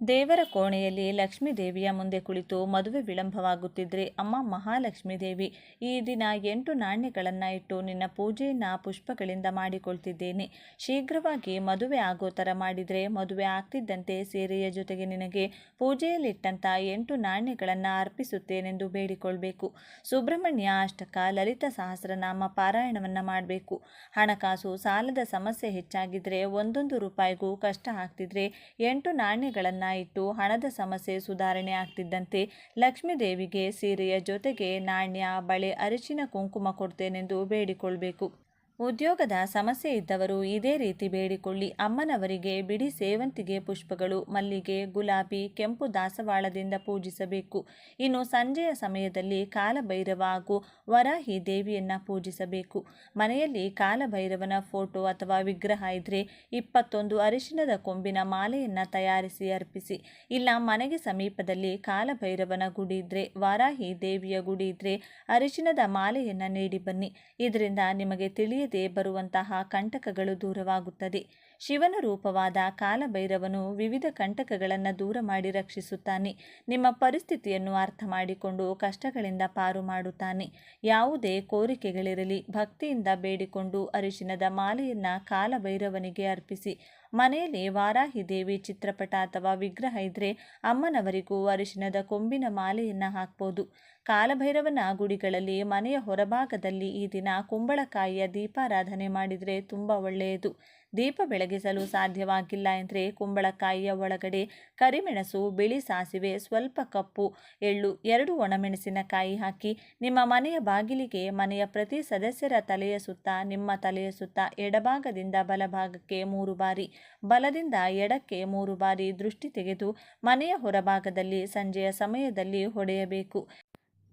ದೇವರ ಕೋಣೆಯಲ್ಲಿ ಲಕ್ಷ್ಮೀ ದೇವಿಯ ಮುಂದೆ ಕುಳಿತು ಮದುವೆ ವಿಳಂಬವಾಗುತ್ತಿದ್ರೆ, ಅಮ್ಮ ಮಹಾಲಕ್ಷ್ಮೀ ದೇವಿ, ಈ ದಿನ 8 ನಾಣ್ಯಗಳನ್ನು ಇಟ್ಟು ನಿನ್ನ ಪೂಜೆಯನ್ನು ಪುಷ್ಪಗಳಿಂದ ಮಾಡಿಕೊಳ್ತಿದ್ದೇನೆ. ಶೀಘ್ರವಾಗಿ ಮದುವೆ ಆಗೋ ಥರ ಮಾಡಿದರೆ ಮದುವೆ ಆಗ್ತಿದ್ದಂತೆ ಸೀರೆಯ ಜೊತೆಗೆ ನಿನಗೆ ಪೂಜೆಯಲ್ಲಿಟ್ಟಂಥ 8 ನಾಣ್ಯಗಳನ್ನು ಅರ್ಪಿಸುತ್ತೇನೆಂದು ಬೇಡಿಕೊಳ್ಬೇಕು. ಸುಬ್ರಹ್ಮಣ್ಯ ಅಷ್ಟಕ, ಲಲಿತ ಸಹಸ್ರನಾಮ ಪಾರಾಯಣವನ್ನು ಮಾಡಬೇಕು. ಹಣಕಾಸು ಸಾಲದ ಸಮಸ್ಯೆ ಹೆಚ್ಚಾಗಿದ್ದರೆ, 1 ರೂಪಾಯಿಗೂ ಕಷ್ಟ ಆಗ್ತಿದ್ರೆ 8 ನಾಣ್ಯಗಳನ್ನು ಇಟ್ಟು ಹಣದ ಸಮಸ್ಯೆ ಸುಧಾರಣೆ ಆಗ್ತಿದ್ದಂತೆ ಲಕ್ಷ್ಮೀ ದೇವಿಗೆ ಸೀರೆಯ ಜೊತೆಗೆ ನಾಣ್ಯ, ಬಳೆ, ಅರಿಶಿನ, ಕುಂಕುಮ ಕೊಡ್ತೇನೆಂದು ಬೇಡಿಕೊಳ್ಬೇಕು. ಉದ್ಯೋಗದ ಸಮಸ್ಯೆ ಇದ್ದವರು ಇದೇ ರೀತಿ ಬೇಡಿಕೊಳ್ಳಿ. ಅಮ್ಮನವರಿಗೆ ಬಿಡಿ ಸೇವಂತಿಗೆ ಪುಷ್ಪಗಳು, ಮಲ್ಲಿಗೆ, ಗುಲಾಬಿ, ಕೆಂಪು ದಾಸವಾಳದಿಂದ ಪೂಜಿಸಬೇಕು. ಇನ್ನು ಸಂಜೆಯ ಸಮಯದಲ್ಲಿ ಕಾಲಭೈರವ ಹಾಗೂ ವರಾಹಿ ದೇವಿಯನ್ನ ಪೂಜಿಸಬೇಕು. ಮನೆಯಲ್ಲಿ ಕಾಲಭೈರವನ ಫೋಟೋ ಅಥವಾ ವಿಗ್ರಹ ಇದ್ರೆ 21 ಅರಿಶಿನದ ಕೊಂಬಿನ ಮಾಲೆಯನ್ನ ತಯಾರಿಸಿ ಅರ್ಪಿಸಿ. ಇಲ್ಲ ಮನೆಗೆ ಸಮೀಪದಲ್ಲಿ ಕಾಲಭೈರವನ ಗುಡಿ ಇದ್ರೆ, ವಾರಾಹಿ ದೇವಿಯ ಗುಡಿ ಇದ್ರೆ ಅರಿಶಿನದ ಮಾಲೆಯನ್ನ ನೀಡಿ ಬನ್ನಿ. ಇದರಿಂದ ನಿಮಗೆ ತಿಳಿಯದೆ ಬರುವಂತಹ ಕಂಟಕಗಳು ದೂರವಾಗುತ್ತದೆ. ಶಿವನ ರೂಪವಾದ ಕಾಲಭೈರವನು ವಿವಿಧ ಕಂಟಕಗಳನ್ನು ದೂರ ಮಾಡಿ ರಕ್ಷಿಸುತ್ತಾನೆ. ನಿಮ್ಮ ಪರಿಸ್ಥಿತಿಯನ್ನು ಅರ್ಥ ಮಾಡಿಕೊಂಡು ಕಷ್ಟಗಳಿಂದ ಪಾರು ಮಾಡುತ್ತಾನೆ. ಯಾವುದೇ ಕೋರಿಕೆಗಳಿರಲಿ ಭಕ್ತಿಯಿಂದ ಬೇಡಿಕೊಂಡು ಅರಿಶಿನದ ಮಾಲೆಯನ್ನ ಕಾಲಭೈರವನಿಗೆ ಅರ್ಪಿಸಿ. ಮನೆಯಲ್ಲಿ ವಾರಾಹಿ ದೇವಿ ಚಿತ್ರಪಟ ಅಥವಾ ವಿಗ್ರಹ ಇದ್ರೆ ಅಮ್ಮನವರಿಗೂ ಅರಿಶಿನದ ಕೊಂಬಿನ ಮಾಲೆಯನ್ನ ಹಾಕ್ಬೋದು. ಕಾಲಭೈರವನ ಗುಡಿಗಳಲ್ಲಿ ಮನೆಯ ಹೊರಭಾಗದಲ್ಲಿ ಈ ದಿನ ಕುಂಬಳಕಾಯಿಯ ದೀಪಾರಾಧನೆ ಮಾಡಿದರೆ ತುಂಬ ಒಳ್ಳೆಯದು. ದೀಪ ಬೆಳಗಿಸಲು ಸಾಧ್ಯವಾಗಿಲ್ಲ ಎಂದರೆ ಕುಂಬಳಕಾಯಿಯ ಒಳಗಡೆ ಕರಿಮೆಣಸು, ಬಿಳಿ ಸಾಸಿವೆ, ಸ್ವಲ್ಪ ಕಪ್ಪು ಎಳ್ಳು, 2 ಒಣಮೆಣಸಿನಕಾಯಿ ಹಾಕಿ ನಿಮ್ಮ ಮನೆಯ ಬಾಗಿಲಿಗೆ ಮನೆಯ ಪ್ರತಿ ಸದಸ್ಯರ ತಲೆಯ ಸುತ್ತ, ನಿಮ್ಮ ತಲೆಯ ಸುತ್ತ ಎಡಭಾಗದಿಂದ ಬಲಭಾಗಕ್ಕೆ 3 ಬಾರಿ, ಬಲದಿಂದ ಎಡಕ್ಕೆ 3 ಬಾರಿ ದೃಷ್ಟಿ ತೆಗೆದು ಮನೆಯ ಹೊರಭಾಗದಲ್ಲಿ ಸಂಜೆಯ ಸಮಯದಲ್ಲಿ ಹೊಡೆಯಬೇಕು.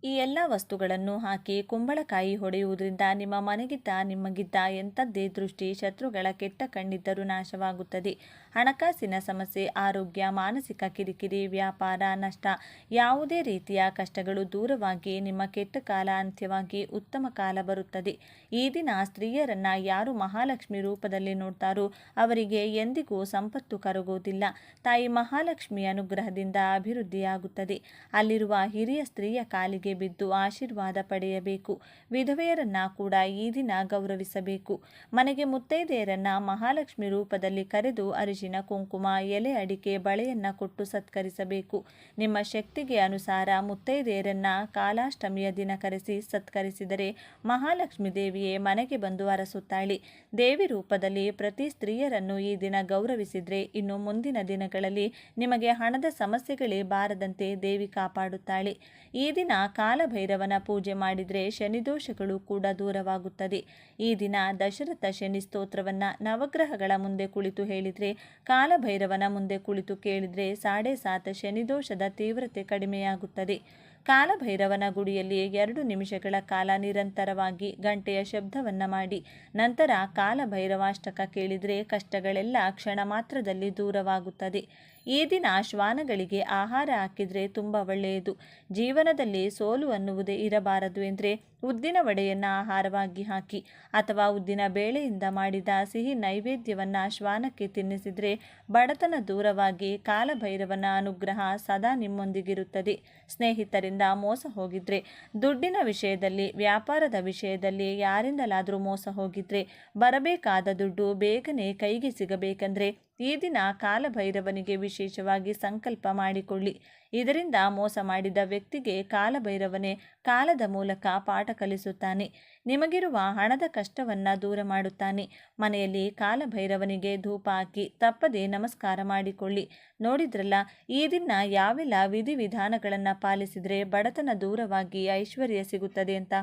ಈ ಎಲ್ಲ ವಸ್ತುಗಳನ್ನು ಹಾಕಿ ಕುಂಬಳಕಾಯಿ ಹೊಡೆಯುವುದರಿಂದ ನಿಮ್ಮ ಮನೆಗಿದ್ದ ನಿಮಗಿದ್ದ ಎಂಥದ್ದೇ ದೃಷ್ಟಿ, ಶತ್ರುಗಳ ಕೆಟ್ಟ ಕಣ್ಣಿದ್ದರೂ ನಾಶವಾಗುತ್ತದೆ. ಹಣಕಾಸಿನ ಸಮಸ್ಯೆ, ಆರೋಗ್ಯ, ಮಾನಸಿಕ ಕಿರಿಕಿರಿ, ವ್ಯಾಪಾರ ನಷ್ಟ, ಯಾವುದೇ ರೀತಿಯ ಕಷ್ಟಗಳು ದೂರವಾಗಿ ನಿಮ್ಮ ಕೆಟ್ಟ ಕಾಲ ಅಂತ್ಯವಾಗಿ ಉತ್ತಮ ಕಾಲ ಬರುತ್ತದೆ. ಈ ದಿನ ಸ್ತ್ರೀಯರನ್ನ ಯಾರು ಮಹಾಲಕ್ಷ್ಮಿ ರೂಪದಲ್ಲಿ ನೋಡ್ತಾರೋ ಅವರಿಗೆ ಎಂದಿಗೂ ಸಂಪತ್ತು ಕರಗೋದಿಲ್ಲ. ತಾಯಿ ಮಹಾಲಕ್ಷ್ಮಿಯ ಅನುಗ್ರಹದಿಂದ ಅಭಿವೃದ್ಧಿಯಾಗುತ್ತದೆ. ಅಲ್ಲಿರುವ ಹಿರಿಯ ಸ್ತ್ರೀಯ ಕಾಲಿಗೆ ಬಿದ್ದು ಆಶೀರ್ವಾದ ಪಡೆಯಬೇಕು. ವಿಧವೆಯರನ್ನ ಕೂಡ ಈ ದಿನ ಗೌರವಿಸಬೇಕು. ಮನೆಗೆ ಮುತ್ತೈದೆಯರನ್ನ ಮಹಾಲಕ್ಷ್ಮಿ ರೂಪದಲ್ಲಿ ಕರೆದು ಅರಿಶಿನ, ಕುಂಕುಮ, ಎಲೆ ಅಡಿಕೆ, ಬಳೆಯನ್ನ ಕೊಟ್ಟು ಸತ್ಕರಿಸಬೇಕು. ನಿಮ್ಮ ಶಕ್ತಿಗೆ ಅನುಸಾರ ಮುತ್ತೈದೆಯರನ್ನ ಕಾಲಾಷ್ಟಮಿಯ ದಿನ ಕರೆಸಿ ಸತ್ಕರಿಸಿದರೆ ಮಹಾಲಕ್ಷ್ಮಿ ದೇವಿಯೇ ಮನೆಗೆ ಬಂದು ಅರಸುತ್ತಾಳೆ. ದೇವಿ ರೂಪದಲ್ಲಿ ಪ್ರತಿ ಸ್ತ್ರೀಯರನ್ನು ಈ ದಿನ ಗೌರವಿಸಿದ್ರೆ ಇನ್ನು ಮುಂದಿನ ದಿನಗಳಲ್ಲಿ ನಿಮಗೆ ಹಣದ ಸಮಸ್ಯೆಗಳೇ ಬಾರದಂತೆ ದೇವಿ ಕಾಪಾಡುತ್ತಾಳೆ. ಈ ದಿನ ಕಾಲಭೈರವನ ಪೂಜೆ ಮಾಡಿದರೆ ಶನಿದೋಷಗಳು ಕೂಡ ದೂರವಾಗುತ್ತದೆ. ಈ ದಿನ ದಶರಥ ಶನಿ ಸ್ತೋತ್ರವನ್ನ ನವಗ್ರಹಗಳ ಮುಂದೆ ಕುಳಿತು ಹೇಳಿದರೆ, ಕಾಲಭೈರವನ ಮುಂದೆ ಕುಳಿತು ಕೇಳಿದರೆ 7.5 ಶನಿದೋಷದ ತೀವ್ರತೆ ಕಡಿಮೆಯಾಗುತ್ತದೆ. ಕಾಲಭೈರವನ ಗುಡಿಯಲ್ಲಿ 2 ನಿಮಿಷಗಳ ಕಾಲ ನಿರಂತರವಾಗಿ ಗಂಟೆಯ ಶಬ್ದವನ್ನ ಮಾಡಿ ನಂತರ ಕಾಲಭೈರವಾಷ್ಟಕ ಕೇಳಿದರೆ ಕಷ್ಟಗಳೆಲ್ಲ ಕ್ಷಣ ಮಾತ್ರದಲ್ಲಿ ದೂರವಾಗುತ್ತದೆ. ಈ ದಿನ ಶ್ವಾನಗಳಿಗೆ ಆಹಾರ ಹಾಕಿದರೆ ತುಂಬ ಒಳ್ಳೆಯದು. ಜೀವನದಲ್ಲಿ ಸೋಲು ಅನ್ನುವುದೇ ಇರಬಾರದು ಎಂದರೆ ಉದ್ದಿನ ವಡೆಯನ್ನು ಆಹಾರವಾಗಿ ಹಾಕಿ ಅಥವಾ ಉದ್ದಿನ ಬೇಳೆಯಿಂದ ಮಾಡಿದ ಸಿಹಿ ನೈವೇದ್ಯವನ್ನು ಶ್ವಾನಕ್ಕೆ ತಿನ್ನಿಸಿದರೆ ಬಡತನ ದೂರವಾಗಿ ಕಾಲಭೈರವನ ಅನುಗ್ರಹ ಸದಾ ನಿಮ್ಮೊಂದಿಗಿರುತ್ತದೆ. ಸ್ನೇಹಿತರಿಂದ ಮೋಸ ಹೋಗಿದ್ರೆ, ದುಡ್ಡಿನ ವಿಷಯದಲ್ಲಿ, ವ್ಯಾಪಾರದ ವಿಷಯದಲ್ಲಿ ಯಾರಿಂದಲಾದರೂ ಮೋಸ ಹೋಗಿದ್ರೆ, ಬರಬೇಕಾದ ದುಡ್ಡು ಬೇಗನೆ ಕೈಗೆ ಸಿಗಬೇಕಂದ್ರೆ ಈ ದಿನ ಕಾಲಭೈರವನಿಗೆ ವಿಶೇಷವಾಗಿ ಸಂಕಲ್ಪ ಮಾಡಿಕೊಳ್ಳಿ. ಇದರಿಂದ ಮೋಸ ಮಾಡಿದ ವ್ಯಕ್ತಿಗೆ ಕಾಲಭೈರವನೇ ಕಾಲದ ಮೂಲಕ ಪಾಠ ಕಲಿಸುತ್ತಾನೆ. ನಿಮಗಿರುವ ಹಣದ ಕಷ್ಟವನ್ನು ದೂರ ಮಾಡುತ್ತಾನೆ. ಮನೆಯಲ್ಲಿ ಕಾಲಭೈರವನಿಗೆ ಧೂಪ ಹಾಕಿ ತಪ್ಪದೆ ನಮಸ್ಕಾರ ಮಾಡಿಕೊಳ್ಳಿ. ನೋಡಿದ್ರಲ್ಲ, ಈ ದಿನ ಯಾವೆಲ್ಲ ವಿಧಿವಿಧಾನಗಳನ್ನು ಪಾಲಿಸಿದರೆ ಬಡತನ ದೂರವಾಗಿ ಐಶ್ವರ್ಯ ಸಿಗುತ್ತದೆ ಅಂತ.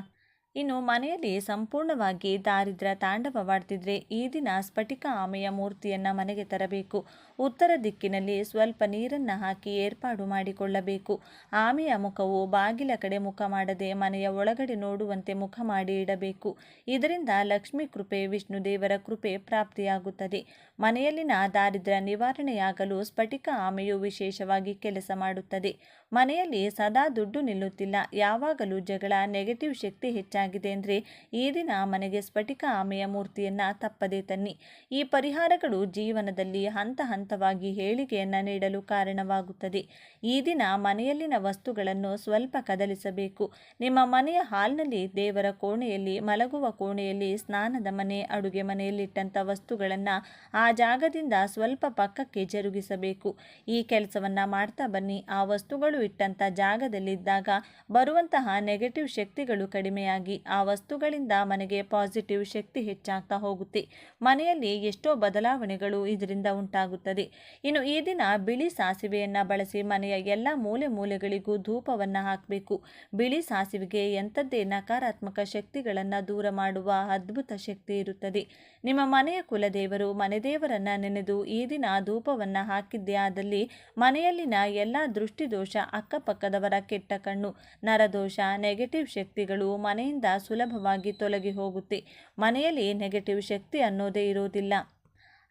ಇನ್ನು ಮನೆಯಲ್ಲಿ ಸಂಪೂರ್ಣವಾಗಿ ದಾರಿದ್ರ್ಯ ತಾಂಡವವಾಡ್ತಿದ್ರೆ ಈ ದಿನ ಸ್ಫಟಿಕ ಆಮೆಯ ಮೂರ್ತಿಯನ್ನು ಮನೆಗೆ ತರಬೇಕು. ಉತ್ತರ ದಿಕ್ಕಿನಲ್ಲಿ ಸ್ವಲ್ಪ ನೀರನ್ನು ಹಾಕಿ ಏರ್ಪಾಡು ಮಾಡಿಕೊಳ್ಳಬೇಕು. ಆಮೆಯ ಮುಖವು ಬಾಗಿಲ ಕಡೆ ಮುಖ ಮಾಡದೆ ಮನೆಯ ಒಳಗಡೆ ನೋಡುವಂತೆ ಮುಖ ಮಾಡಿ ಇಡಬೇಕು. ಇದರಿಂದ ಲಕ್ಷ್ಮೀ ಕೃಪೆ, ವಿಷ್ಣು ದೇವರ ಕೃಪೆ ಪ್ರಾಪ್ತಿಯಾಗುತ್ತದೆ. ಮನೆಯಲ್ಲಿನ ದಾರಿದ್ರ್ಯ ನಿವಾರಣೆಯಾಗಲು ಸ್ಫಟಿಕ ಆಮೆಯು ವಿಶೇಷವಾಗಿ ಕೆಲಸ ಮಾಡುತ್ತದೆ. ಮನೆಯಲ್ಲಿ ಸದಾ ದುಡ್ಡು ನಿಲ್ಲುತ್ತಿಲ್ಲ, ಯಾವಾಗಲೂ ಜಗಳ, ನೆಗೆಟಿವ್ ಶಕ್ತಿ ಹೆಚ್ಚಾಗಿದೆ ಅಂದರೆ ಈ ದಿನ ಮನೆಗೆ ಸ್ಫಟಿಕ ಆಮೆಯ ಮೂರ್ತಿಯನ್ನು ತಪ್ಪದೇ ತನ್ನಿ. ಈ ಪರಿಹಾರಗಳು ಜೀವನದಲ್ಲಿ ಹಂತ ಹಂತವಾಗಿ ಏಳಿಗೆಯನ್ನು ನೀಡಲು ಕಾರಣವಾಗುತ್ತದೆ. ಈ ದಿನ ಮನೆಯಲ್ಲಿನ ವಸ್ತುಗಳನ್ನು ಸ್ವಲ್ಪ ಕದಲಿಸಬೇಕು. ನಿಮ್ಮ ಮನೆಯ ಹಾಲ್ನಲ್ಲಿ, ದೇವರ ಕೋಣೆಯಲ್ಲಿ, ಮಲಗುವ ಕೋಣೆಯಲ್ಲಿ, ಸ್ನಾನದ ಮನೆ, ಅಡುಗೆ ಮನೆಯಲ್ಲಿಟ್ಟಂಥ ವಸ್ತುಗಳನ್ನು ಆ ಜಾಗದಿಂದ ಸ್ವಲ್ಪ ಪಕ್ಕಕ್ಕೆ ಜರುಗಿಸಬೇಕು. ಈ ಕೆಲಸವನ್ನು ಮಾಡ್ತಾ ಬನ್ನಿ. ಆ ವಸ್ತುಗಳು ಇಟ್ಟಂಥ ಜಾಗದಲ್ಲಿದ್ದಾಗ ಬರುವಂತಹ ನೆಗೆಟಿವ್ ಶಕ್ತಿಗಳು ಕಡಿಮೆಯಾಗಿ ಆ ವಸ್ತುಗಳಿಂದ ಮನೆಗೆ ಪಾಸಿಟಿವ್ ಶಕ್ತಿ ಹೆಚ್ಚಾಗ್ತಾ ಹೋಗುತ್ತೆ. ಮನೆಯಲ್ಲಿ ಎಷ್ಟೋ ಬದಲಾವಣೆಗಳು ಇದರಿಂದ ಉಂಟಾಗುತ್ತದೆ. ಇನ್ನು ಈ ದಿನ ಬಿಳಿ ಸಾಸಿವೆಯನ್ನು ಬಳಸಿ ಮನೆಯ ಎಲ್ಲ ಮೂಲೆ ಮೂಲೆಗಳಿಗೂ ಧೂಪವನ್ನು ಹಾಕಬೇಕು. ಬಿಳಿ ಸಾಸಿವೆಗೆ ಎಂಥದ್ದೇ ನಕಾರಾತ್ಮಕ ಶಕ್ತಿಗಳನ್ನು ದೂರ ಮಾಡುವ ಅದ್ಭುತ ಶಕ್ತಿ ಇರುತ್ತದೆ. ನಿಮ್ಮ ಮನೆಯ ಕುಲದೇವರು, ಮನೆದೇವರನ್ನು ನೆನೆದು ಈ ದಿನ ಧೂಪವನ್ನು ಹಾಕಿದ್ದೇ ಆದಲ್ಲಿ ಮನೆಯಲ್ಲಿನ ಎಲ್ಲ ದೃಷ್ಟಿದೋಷ, ಅಕ್ಕಪಕ್ಕದವರ ಕೆಟ್ಟ ಕಣ್ಣು, ನರದೋಷ, ನೆಗೆಟಿವ್ ಶಕ್ತಿಗಳು ಮನೆಯಿಂದ ಸುಲಭವಾಗಿ ತೊಲಗಿ ಹೋಗುತ್ತೆ. ಮನೆಯಲ್ಲಿ ನೆಗೆಟಿವ್ ಶಕ್ತಿ ಅನ್ನೋದೇ ಇರೋದಿಲ್ಲ.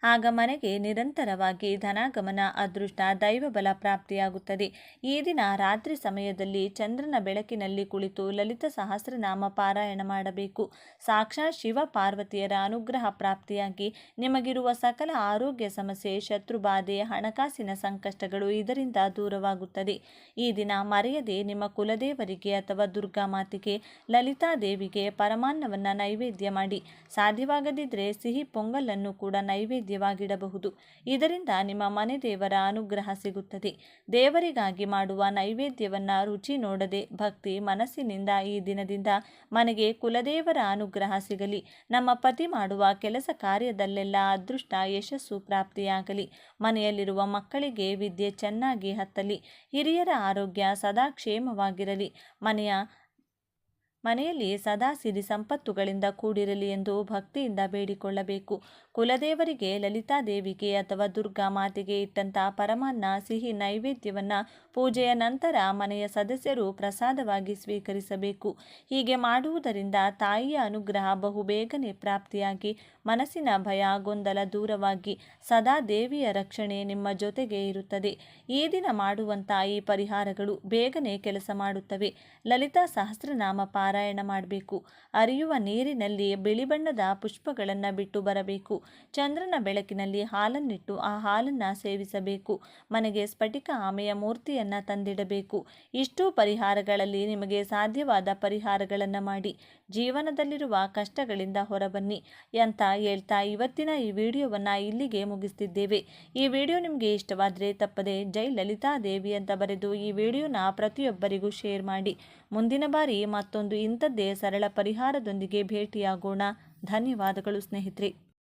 ಆಗ ಮನೆಗೆ ನಿರಂತರವಾಗಿ ಧನಾಗಮನ, ಅದೃಷ್ಟ, ದೈವಬಲ ಪ್ರಾಪ್ತಿಯಾಗುತ್ತದೆ. ಈ ದಿನ ರಾತ್ರಿ ಸಮಯದಲ್ಲಿ ಚಂದ್ರನ ಬೆಳಕಿನಲ್ಲಿ ಕುಳಿತು ಲಲಿತ ಸಹಸ್ರನಾಮ ಪಾರಾಯಣ ಮಾಡಬೇಕು. ಸಾಕ್ಷಾತ್ ಶಿವ ಪಾರ್ವತಿಯರ ಅನುಗ್ರಹ ಪ್ರಾಪ್ತಿಯಾಗಿ ನಿಮಗಿರುವ ಸಕಲ ಆರೋಗ್ಯ ಸಮಸ್ಯೆ, ಶತ್ರುಬಾಧೆ, ಹಣಕಾಸಿನ ಸಂಕಷ್ಟಗಳು ಇದರಿಂದ ದೂರವಾಗುತ್ತದೆ. ಈ ದಿನ ಮರೆಯದೆ ನಿಮ್ಮ ಕುಲದೇವರಿಗೆ ಅಥವಾ ದುರ್ಗಾ ಮಾತೆಗೆ, ಲಲಿತಾದೇವಿಗೆ ಪರಮಾನ್ನವನ್ನು ನೈವೇದ್ಯ ಮಾಡಿ. ಸಾಧ್ಯವಾಗದಿದ್ದರೆ ಸಿಹಿ ಪೊಂಗಲನ್ನು ಕೂಡ ನೈವೇದ್ಯ ನೈವೇದ್ಯವಾಗಿಡಬಹುದು. ಇದರಿಂದ ನಿಮ್ಮ ಮನೆ ದೇವರ ಅನುಗ್ರಹ ಸಿಗುತ್ತದೆ. ದೇವರಿಗಾಗಿ ಮಾಡುವ ನೈವೇದ್ಯವನ್ನು ರುಚಿ ನೋಡದೆ ಭಕ್ತಿ ಮನಸ್ಸಿನಿಂದ ಈ ದಿನದಿಂದ ಮನೆಗೆ ಕುಲದೇವರ ಅನುಗ್ರಹ ಸಿಗಲಿ, ನಮ್ಮ ಪತಿ ಮಾಡುವ ಕೆಲಸ ಕಾರ್ಯದಲ್ಲೆಲ್ಲ ಅದೃಷ್ಟ ಯಶಸ್ಸು ಪ್ರಾಪ್ತಿಯಾಗಲಿ, ಮನೆಯಲ್ಲಿರುವ ಮಕ್ಕಳಿಗೆ ವಿದ್ಯೆ ಚೆನ್ನಾಗಿ ಹತ್ತಲಿ, ಹಿರಿಯರ ಆರೋಗ್ಯ ಸದಾ ಕ್ಷೇಮವಾಗಿರಲಿ, ಮನೆಯಲ್ಲಿ ಸದಾ ಸಿರಿ ಸಂಪತ್ತುಗಳಿಂದ ಕೂಡಿರಲಿ ಎಂದು ಭಕ್ತಿಯಿಂದ ಬೇಡಿಕೊಳ್ಳಬೇಕು. ಕುಲದೇವರಿಗೆ, ಲಲಿತಾದೇವಿಗೆ ಅಥವಾ ದುರ್ಗಾ ಮಾತೆಗೆ ಇಟ್ಟಂತ ಪರಮಾನ್ನ ಸಿಹಿ ನೈವೇದ್ಯವನ್ನು ಪೂಜೆಯ ನಂತರ ಮನೆಯ ಸದಸ್ಯರು ಪ್ರಸಾದವಾಗಿ ಸ್ವೀಕರಿಸಬೇಕು. ಹೀಗೆ ಮಾಡುವುದರಿಂದ ತಾಯಿಯ ಅನುಗ್ರಹ ಬಹುಬೇಗನೆ ಪ್ರಾಪ್ತಿಯಾಗಿ ಮನಸ್ಸಿನ ಭಯ ಗೊಂದಲ ದೂರವಾಗಿ ಸದಾ ದೇವಿಯ ರಕ್ಷಣೆ ನಿಮ್ಮ ಜೊತೆಗೆ ಇರುತ್ತದೆ. ಈ ದಿನ ಮಾಡುವಂಥ ಈ ಪರಿಹಾರಗಳು ಬೇಗನೆ ಕೆಲಸ ಮಾಡುತ್ತವೆ. ಲಲಿತಾ ಸಹಸ್ರನಾಮ ಪಾರಾಯಣ ಮಾಡಬೇಕು. ಹರಿಯುವ ನೀರಿನಲ್ಲಿ ಬಿಳಿ ಬಣ್ಣದ ಪುಷ್ಪಗಳನ್ನು ಬಿಟ್ಟು ಬರಬೇಕು. ಚಂದ್ರನ ಬೆಳಕಿನಲ್ಲಿ ಹಾಲನ್ನಿಟ್ಟು ಆ ಹಾಲನ್ನು ಸೇವಿಸಬೇಕು. ಮನೆಗೆ ಸ್ಫಟಿಕ ಆಮೆಯ ಮೂರ್ತಿಯನ್ನು ತಂದಿಡಬೇಕು. ಇಷ್ಟು ಪರಿಹಾರಗಳಲ್ಲಿ ನಿಮಗೆ ಸಾಧ್ಯವಾದ ಪರಿಹಾರಗಳನ್ನು ಮಾಡಿ ಜೀವನದಲ್ಲಿರುವ ಕಷ್ಟಗಳಿಂದ ಹೊರಬನ್ನಿ ಅಂತ ಹೇಳ್ತಾ ಇವತ್ತಿನ ಈ ವಿಡಿಯೋವನ್ನು ಇಲ್ಲಿಗೆ ಮುಗಿಸ್ತಿದ್ದೇವೆ. ಈ ವಿಡಿಯೋ ನಿಮಗೆ ಇಷ್ಟವಾದರೆ ತಪ್ಪದೆ ಜೈ ಲಲಿತಾದೇವಿ ಅಂತ ಬರೆದು ಈ ವಿಡಿಯೋನ ಪ್ರತಿಯೊಬ್ಬರಿಗೂ ಶೇರ್ ಮಾಡಿ. ಮುಂದಿನ ಬಾರಿ ಮತ್ತೊಂದು ಇಂಥದ್ದೇ ಸರಳ ಪರಿಹಾರದೊಂದಿಗೆ ಭೇಟಿಯಾಗೋಣ. ಧನ್ಯವಾದಗಳು ಸ್ನೇಹಿತರೆ.